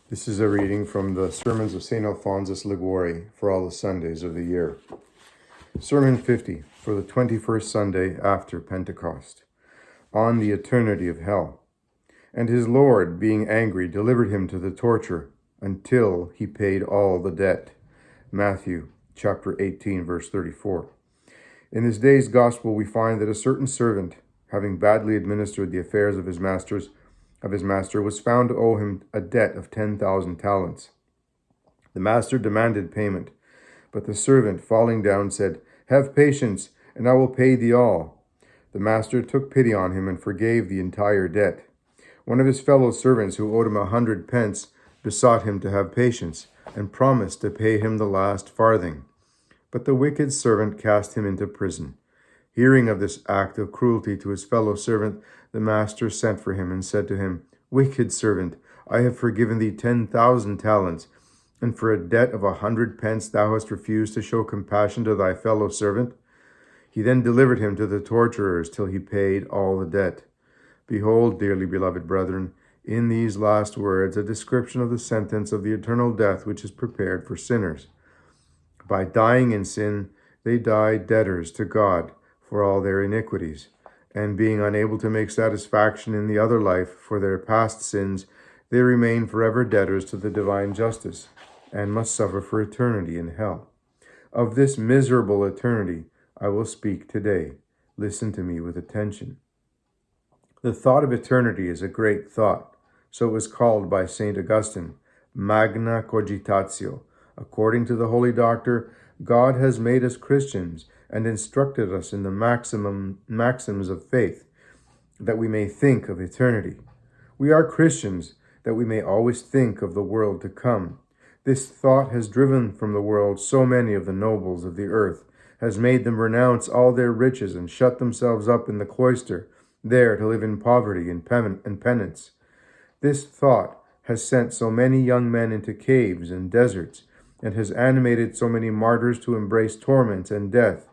This is a reading from the Sermons of St. Alphonsus Liguori for all the Sundays of the year. Sermon 50 for the 21st Sunday after Pentecost, on the eternity of hell. And his Lord, being angry, delivered him to the torture until he paid all the debt. Matthew chapter 18, verse 34. In this day's gospel, we find that a certain servant, having badly administered the affairs of his master, was found to owe him a debt of 10,000 talents. The master demanded payment, but the servant, falling down, said, "Have patience, and I will pay thee all." The master took pity on him and forgave the entire debt. One of his fellow servants, who owed him 100 pence, besought him to have patience, and promised to pay him the last farthing. But the wicked servant cast him into prison. Hearing of this act of cruelty to his fellow servant, the master sent for him and said to him, "Wicked servant, I have forgiven thee 10,000 talents, and for a debt of 100 pence thou hast refused to show compassion to thy fellow servant?" He then delivered him to the torturers till he paid all the debt. Behold, dearly beloved brethren, in these last words a description of the sentence of the eternal death which is prepared for sinners. By dying in sin, they die debtors to God for all their iniquities, and being unable to make satisfaction in the other life for their past sins, they remain forever debtors to the divine justice, and must suffer for eternity in hell. Of this miserable eternity I will speak today. Listen to me with attention. The thought of eternity is a great thought. So it was called by St. Augustine, magna cogitatio. According to the Holy Doctor, God has made us Christians and instructed us in the maxims of faith, that we may think of eternity. We are Christians, that we may always think of the world to come. This thought has driven from the world so many of the nobles of the earth, has made them renounce all their riches and shut themselves up in the cloister, there to live in poverty and penance. This thought has sent so many young men into caves and deserts, and has animated so many martyrs to embrace torment and death,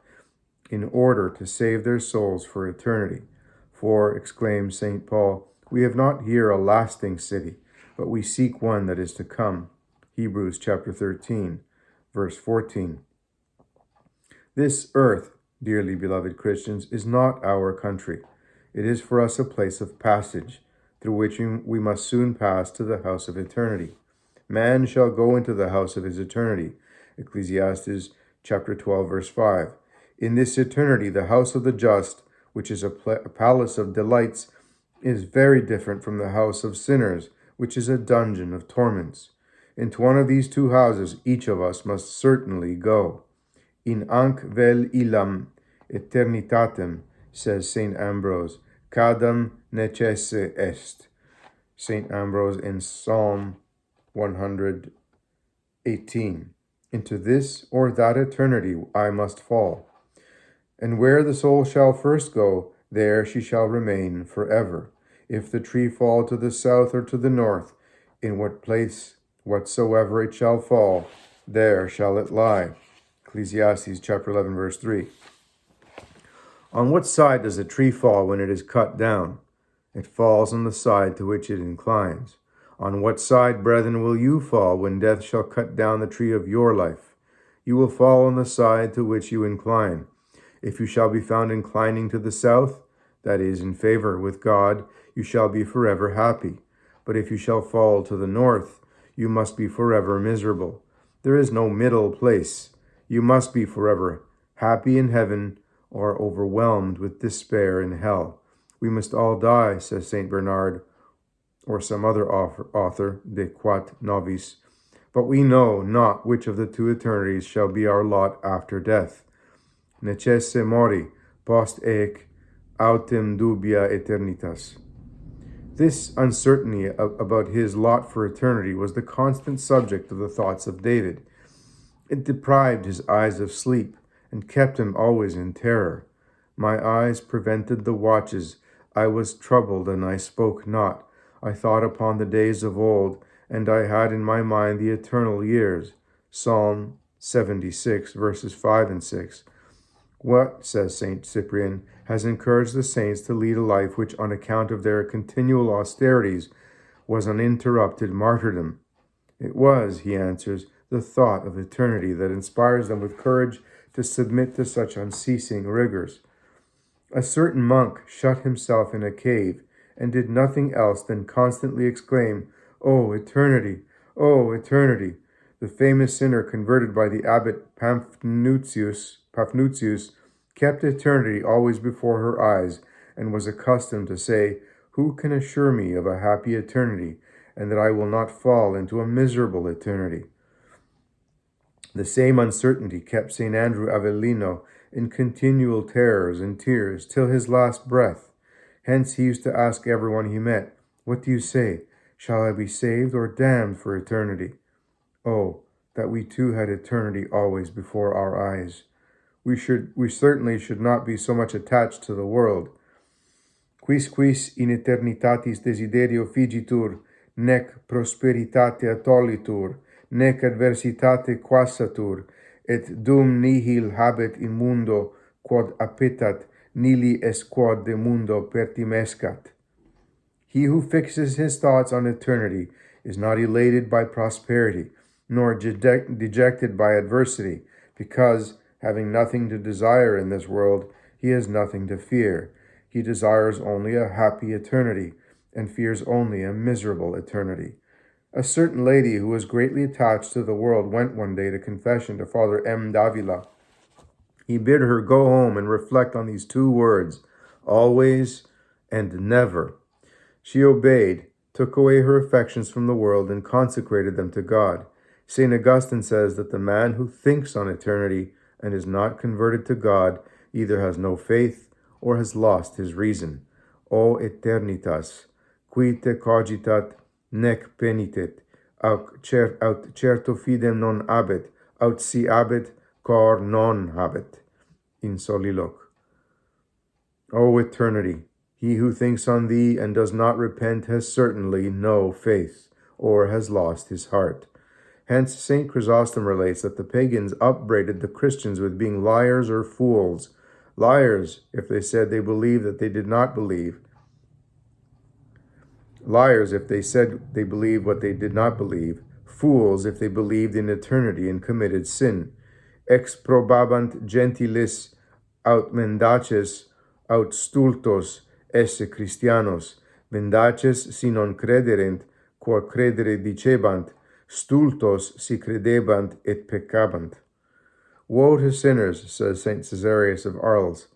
in order to save their souls for eternity. For, exclaims St. Paul, we have not here a lasting city, but we seek one that is to come. Hebrews chapter 13, verse 14. This earth, dearly beloved Christians, is not our country. It is for us a place of passage, through which we must soon pass to the house of eternity. Man shall go into the house of his eternity. Ecclesiastes chapter 12, verse 5. In this eternity, the house of the just, which is a palace of delights, is very different from the house of sinners, which is a dungeon of torments. Into one of these two houses each of us must certainly go. In anc vel illam eternitatem, says St. Ambrose, cadam necesse est. St. Ambrose in Psalm 118. Into this or that eternity I must fall. And where the soul shall first go, there she shall remain forever. If the tree fall to the south or to the north, in what place whatsoever it shall fall, there shall it lie. Ecclesiastes chapter 11, verse 3. On what side does a tree fall when it is cut down? It falls on the side to which it inclines. On what side, brethren, will you fall when death shall cut down the tree of your life? You will fall on the side to which you incline. If you shall be found inclining to the south, that is, in favor with God, you shall be forever happy. But if you shall fall to the north, you must be forever miserable. There is no middle place. You must be forever happy in heaven or overwhelmed with despair in hell. We must all die, says St. Bernard, or some other author, De Quat Novis, but we know not which of the two eternities shall be our lot after death. Necesse mori, post ec autem dubia eternitas. This uncertainty about his lot for eternity was the constant subject of the thoughts of David. It deprived his eyes of sleep and kept him always in terror. My eyes prevented the watches. I was troubled, and I spoke not. I thought upon the days of old, and I had in my mind the eternal years. Psalm 76, verses 5 and 6. What, says St. Cyprian, has encouraged the saints to lead a life which, on account of their continual austerities, was uninterrupted martyrdom? It was, he answers, the thought of eternity that inspires them with courage to submit to such unceasing rigors. A certain monk shut himself in a cave and did nothing else than constantly exclaim, "O eternity! O eternity!" The famous sinner converted by the abbot Paphnutius kept eternity always before her eyes and was accustomed to say, "Who can assure me of a happy eternity, and that I will not fall into a miserable eternity?" The same uncertainty kept St. Andrew Avellino in continual terrors and tears till his last breath. Hence he used to ask everyone he met, "What do you say? Shall I be saved or damned for eternity?" Oh, that we too had eternity always before our eyes. We certainly should not be so much attached to the world. Quis in eternitatis desiderio figitur, nec prosperitate attolitur, nec adversitate quassatur, et dum nihil habet in mundo quod appetat, nihil est quod de mundo pertimescat. He who fixes his thoughts on eternity is not elated by prosperity, nor dejected by adversity, because, having nothing to desire in this world, he has nothing to fear. He desires only a happy eternity, and fears only a miserable eternity. A certain lady who was greatly attached to the world went one day to confession to Father M. Davila. He bid her go home and reflect on these two words, always and never. She obeyed, took away her affections from the world, and consecrated them to God. St. Augustine says that the man who thinks on eternity and is not converted to God either has no faith or has lost his reason. O eternitas, qui te cogitat, nec penitet, aut certo fidem non habet, aut si habet, cor non habet. In soliloq. O eternity, he who thinks on thee and does not repent has certainly no faith, or has lost his heart. Hence, St. Chrysostom relates that the pagans upbraided the Christians with being liars or fools. Liars, if they said they believed that they did not believe. Liars, if they said they believed what they did not believe. Fools, if they believed in eternity and committed sin. Exprobabant gentilis aut mendaces aut stultos esse Christianos, mendaces si non crederent, quod credere dicebant, stultos si credebant et peccabant. Woe to sinners, says St. Caesarius of Arles.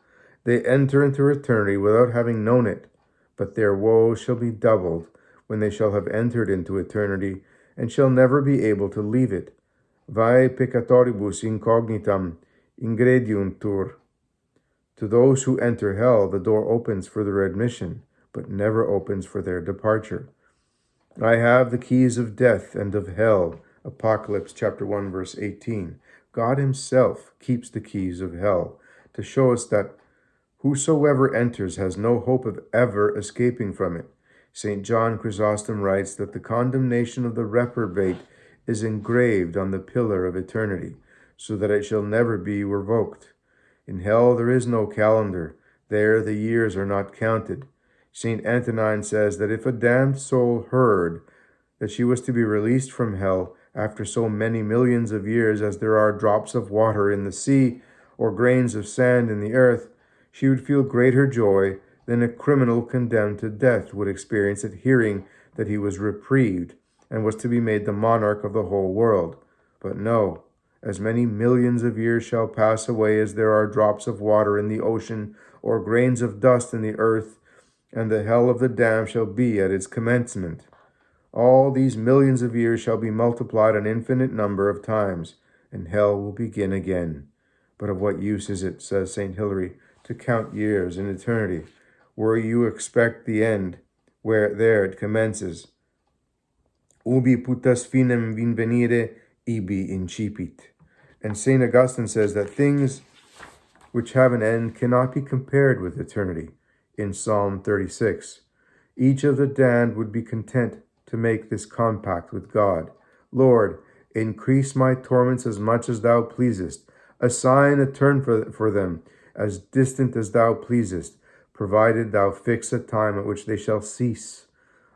They enter into eternity without having known it, but their woe shall be doubled when they shall have entered into eternity and shall never be able to leave it. Vae peccatoribus incognitam ingrediuntur. To those who enter hell, the door opens for their admission, but never opens for their departure. I have the keys of death and of hell. Apocalypse chapter 1, verse 18. God himself keeps the keys of hell to show us that whosoever enters has no hope of ever escaping from it. St. John Chrysostom writes that the condemnation of the reprobate is engraved on the pillar of eternity, so that it shall never be revoked. In hell there is no calendar. There the years are not counted. St. Antonine says that if a damned soul heard that she was to be released from hell after so many millions of years as there are drops of water in the sea or grains of sand in the earth, she would feel greater joy than a criminal condemned to death would experience at hearing that he was reprieved and was to be made the monarch of the whole world. But no, as many millions of years shall pass away as there are drops of water in the ocean or grains of dust in the earth, and the hell of the damned shall be at its commencement. All these millions of years shall be multiplied an infinite number of times, and hell will begin again. But of what use is it, says St. Hilary, to count years in eternity, where you expect the end, where there it commences? Ubi putas finem vinvenire, ibi incipit. And St. Augustine says that things which have an end cannot be compared with eternity. In Psalm 36, each of the damned would be content to make this compact with God. Lord, increase my torments as much as thou pleasest. Assign a term for them as distant as thou pleasest, provided thou fix a time at which they shall cease.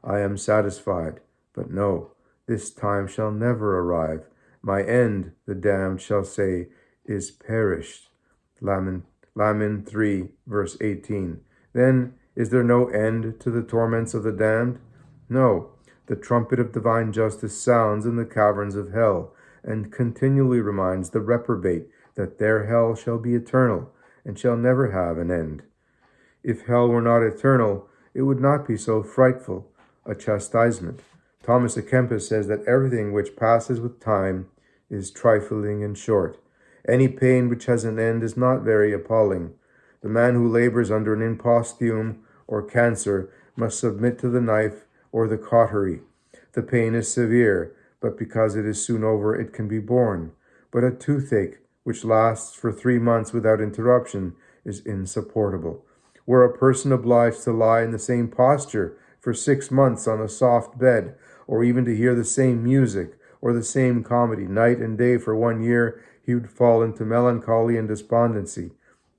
I am satisfied. But no, This time shall never arrive. My end, the damned shall say, is perished. Lament 3, verse 18. Then, is there no end to the torments of the damned? No. The trumpet of divine justice sounds in the caverns of hell, and continually reminds the reprobate that their hell shall be eternal, and shall never have an end. If hell were not eternal, it would not be so frightful a chastisement. Thomas à Kempis says that everything which passes with time is trifling and short. Any pain which has an end is not very appalling. The man who labors under an imposthume or cancer must submit to the knife or the cautery. The pain is severe, but because it is soon over, it can be borne. But a toothache, which lasts for 3 months without interruption, is insupportable. Were a person obliged to lie in the same posture for 6 months on a soft bed, or even to hear the same music or the same comedy night and day for 1 year, he would fall into melancholy and despondency.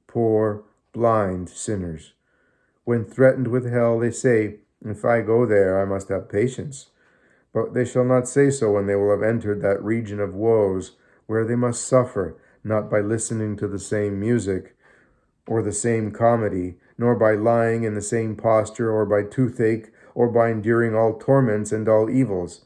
Poor, blind sinners. When threatened with hell, they say, "If I go there, I must have patience." But they shall not say so when they will have entered that region of woes where they must suffer, not by listening to the same music or the same comedy, nor by lying in the same posture, or by toothache, or by enduring all torments and all evils.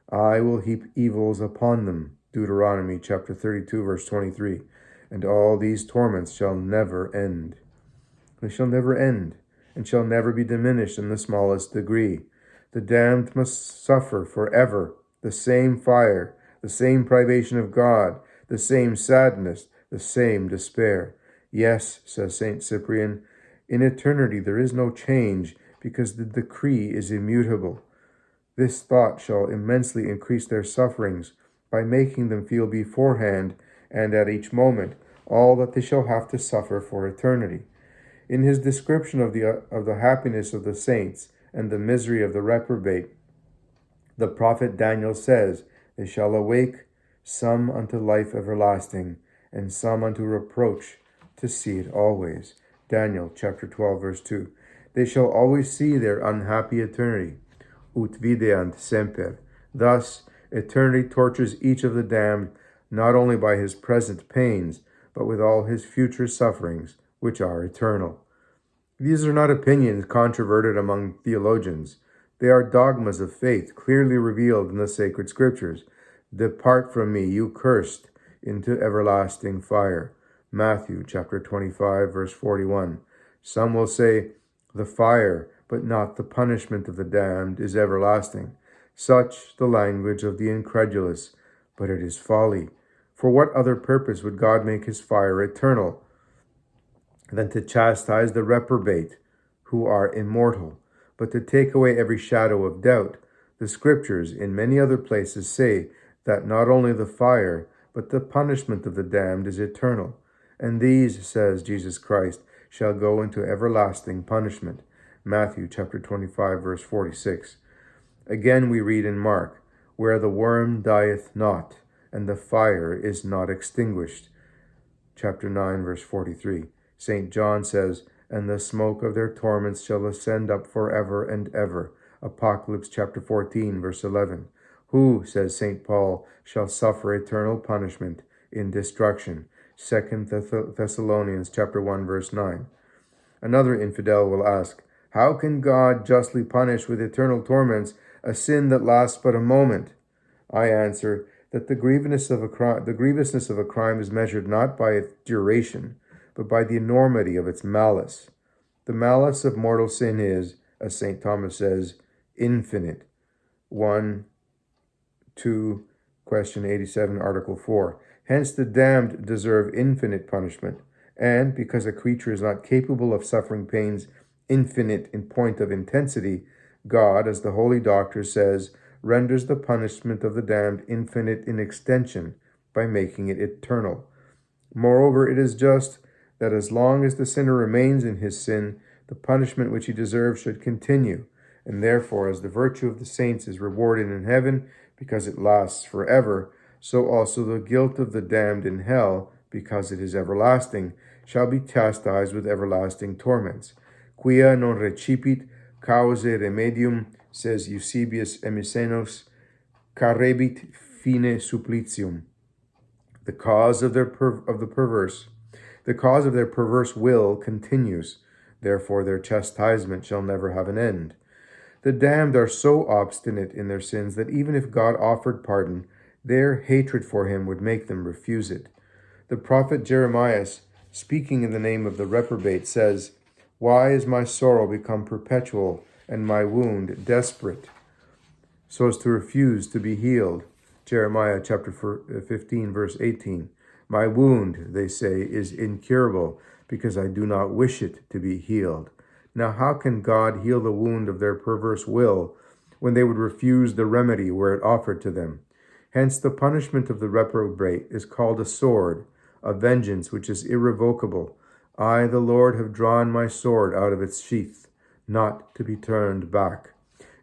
I will heap evils upon them. Deuteronomy chapter 32, verse 23. And all these torments shall never end. They shall never end, and shall never be diminished in the smallest degree. The damned must suffer forever the same fire, the same privation of God, the same sadness, the same despair. Yes, says Saint Cyprian, in eternity there is no change, because the decree is immutable. This thought shall immensely increase their sufferings by making them feel beforehand and at each moment all that they shall have to suffer for eternity. In his description of the happiness of the saints and the misery of the reprobate, the prophet Daniel says, "They shall awake, some unto life everlasting, and some unto reproach, to see it always." Daniel chapter 12, verse 2. They shall always see their unhappy eternity. Ut videant semper. Thus, eternity tortures each of the damned, not only by his present pains, but with all his future sufferings, which are eternal. These are not opinions controverted among theologians. They are dogmas of faith clearly revealed in the sacred scriptures. Depart from me, you cursed, into everlasting fire. Matthew chapter 25, verse 41. Some will say, the fire, but not the punishment of the damned, is everlasting. Such the language of the incredulous, but it is folly. For what other purpose would God make his fire eternal than to chastise the reprobate, who are immortal, but to take away every shadow of doubt? The scriptures in many other places say that not only the fire, but the punishment of the damned is eternal. And these, says Jesus Christ, shall go into everlasting punishment. Matthew chapter 25, verse 46. Again we read in Mark, where the worm dieth not, and the fire is not extinguished. Chapter 9, verse 43. St. John says, and the smoke of their torments shall ascend up forever and ever. Apocalypse chapter 14, verse 11. Who, says St. Paul, shall suffer eternal punishment in destruction? 2 Thessalonians chapter 1, verse 9. Another infidel will ask, how can God justly punish with eternal torments a sin that lasts but a moment? I answer that the grievousness of a crime is measured not by its duration, but by the enormity of its malice. The malice of mortal sin is, as St. Thomas says, infinite. 2 question 87, article 4. Hence the damned deserve infinite punishment, and because a creature is not capable of suffering pains infinite in point of intensity, God, as the Holy Doctor says, renders the punishment of the damned infinite in extension by making it eternal. Moreover, it is just that as long as the sinner remains in his sin, the punishment which he deserves should continue, and therefore, as the virtue of the saints is rewarded in heaven because it lasts forever, so also the guilt of the damned in hell, because it is everlasting, shall be chastised with everlasting torments. Quia non recipit causae remedium, says Eusebius Emisenos, carebit fine supplicium. The cause of the perverse, the cause of their perverse will continues. Therefore their chastisement shall never have an end. The damned are so obstinate in their sins that even if God offered pardon, their hatred for him would make them refuse it. The prophet Jeremiah, speaking in the name of the reprobate, says, "Why is my sorrow become perpetual and my wound desperate, so as to refuse to be healed?" Jeremiah chapter 15, verse 18. My wound, they say, is incurable because I do not wish it to be healed. Now how can God heal the wound of their perverse will when they would refuse the remedy were it offered to them? Hence the punishment of the reprobate is called a sword, a vengeance which is irrevocable. I, the Lord, have drawn my sword out of its sheath, not to be turned back.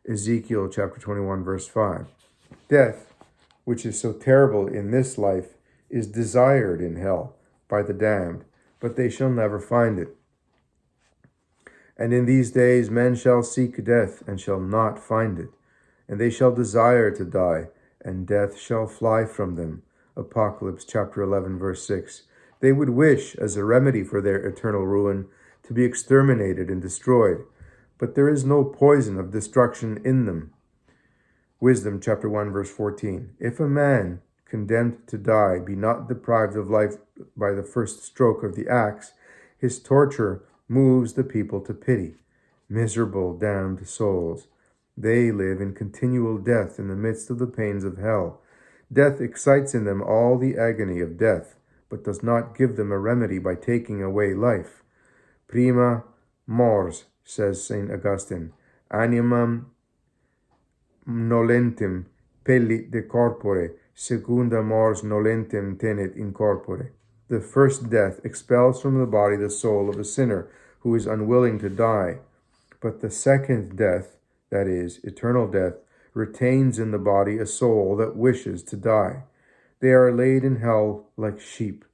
Ezekiel chapter 21, verse 5. Death, which is so terrible in this life, is desired in hell by the damned, but they shall never find it. And in these days men shall seek death, and shall not find it. And they shall desire to die, and death shall fly from them. Apocalypse chapter 11, verse 6. They would wish, as a remedy for their eternal ruin, to be exterminated and destroyed. But there is no poison of destruction in them. Wisdom chapter 1, verse 14. If a man condemned to die be not deprived of life by the first stroke of the axe, his torture moves the people to pity. Miserable, damned souls. They live in continual death in the midst of the pains of hell. Death excites in them all the agony of death, but does not give them a remedy by taking away life. Prima mors, says St. Augustine, animam nolentem pellit de corpore, secunda mors nolentem tenet in corpore. The first death expels from the body the soul of a sinner who is unwilling to die, but the second death, that is, eternal death, retains in the body a soul that wishes to die. They are laid in hell like sheep.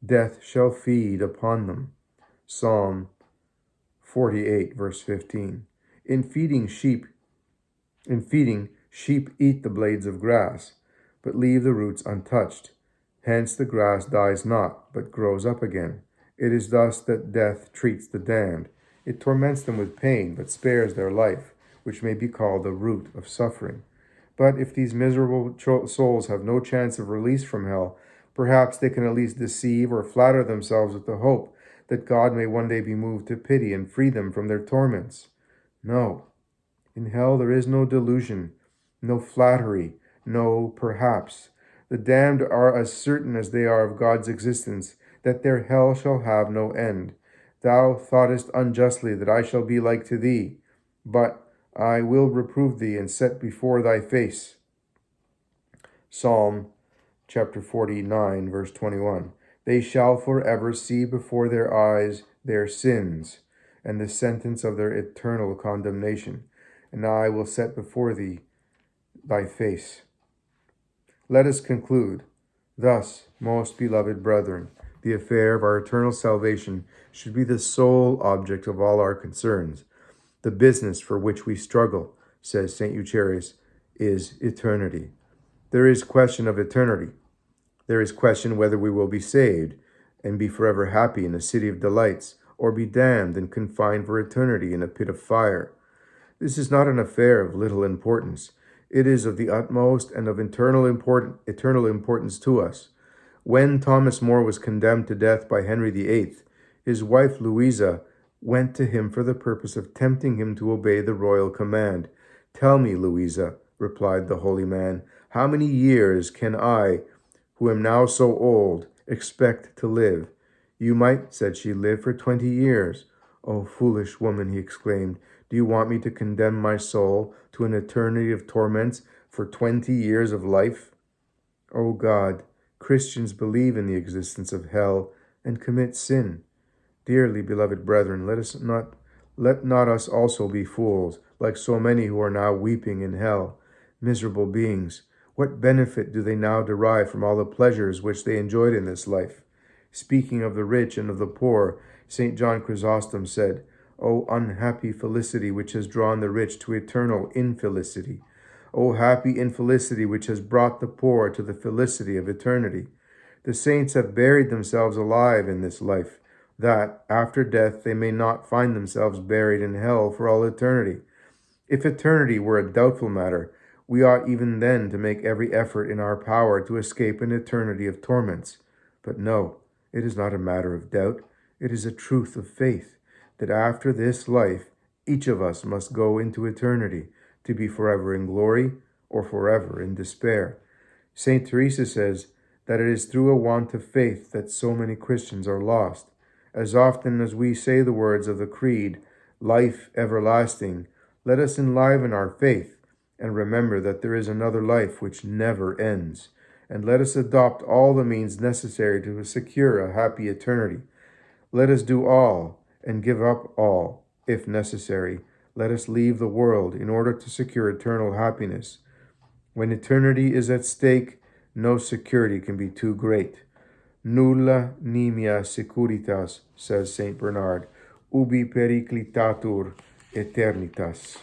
Death shall feed upon them. Psalm 48, verse 15. In feeding, sheep eat the blades of grass, but leave the roots untouched. Hence the grass dies not, but grows up again. It is thus that death treats the damned. It torments them with pain, but spares their life, which may be called the root of suffering. But if these miserable souls have no chance of release from hell, perhaps they can at least deceive or flatter themselves with the hope that God may one day be moved to pity and free them from their torments. No. In hell there is no delusion, no flattery, no perhaps. The damned are as certain as they are of God's existence, that their hell shall have no end. Thou thoughtest unjustly that I shall be like to thee, but I will reprove thee and set before thy face. Psalm chapter 49, verse 21. They shall forever see before their eyes their sins and the sentence of their eternal condemnation, and I will set before thee thy face. Let us conclude. Thus, most beloved brethren, the affair of our eternal salvation should be the sole object of all our concerns. The business for which we struggle, says St. Eucherius, is eternity. There is question of eternity. There is question whether we will be saved and be forever happy in a city of delights, or be damned and confined for eternity in a pit of fire. This is not an affair of little importance. It is of the utmost and of eternal importance to us. When Thomas More was condemned to death by Henry VIII, his wife Louisa went to him for the purpose of tempting him to obey the royal command. "Tell me, Louisa," replied the holy man, "how many years can I, who am now so old, expect to live?" "You might," said she, "live for 20 years. "Oh, foolish woman," he exclaimed, "do you want me to condemn my soul to an eternity of torments for 20 years of life?" O God, Christians believe in the existence of hell and commit sin. Dearly beloved brethren, let not us also be fools, like so many who are now weeping in hell. Miserable beings, what benefit do they now derive from all the pleasures which they enjoyed in this life? Speaking of the rich and of the poor, St. John Chrysostom said, "O unhappy felicity which has drawn the rich to eternal infelicity! O happy infelicity which has brought the poor to the felicity of eternity. The saints have buried themselves alive in this life, that, after death, they may not find themselves buried in hell for all eternity. If eternity were a doubtful matter, we ought even then to make every effort in our power to escape an eternity of torments. But no, it is not a matter of doubt. It is a truth of faith, that after this life, each of us must go into eternity, to be forever in glory or forever in despair. St. Teresa says that it is through a want of faith that so many Christians are lost. As often as we say the words of the Creed, life everlasting, let us enliven our faith and remember that there is another life which never ends. And let us adopt all the means necessary to secure a happy eternity. Let us do all and give up all, if necessary. Let us leave the world in order to secure eternal happiness. When eternity is at stake, no security can be too great. Nulla nimia securitas, says St. Bernard, ubi periclitatur eternitas.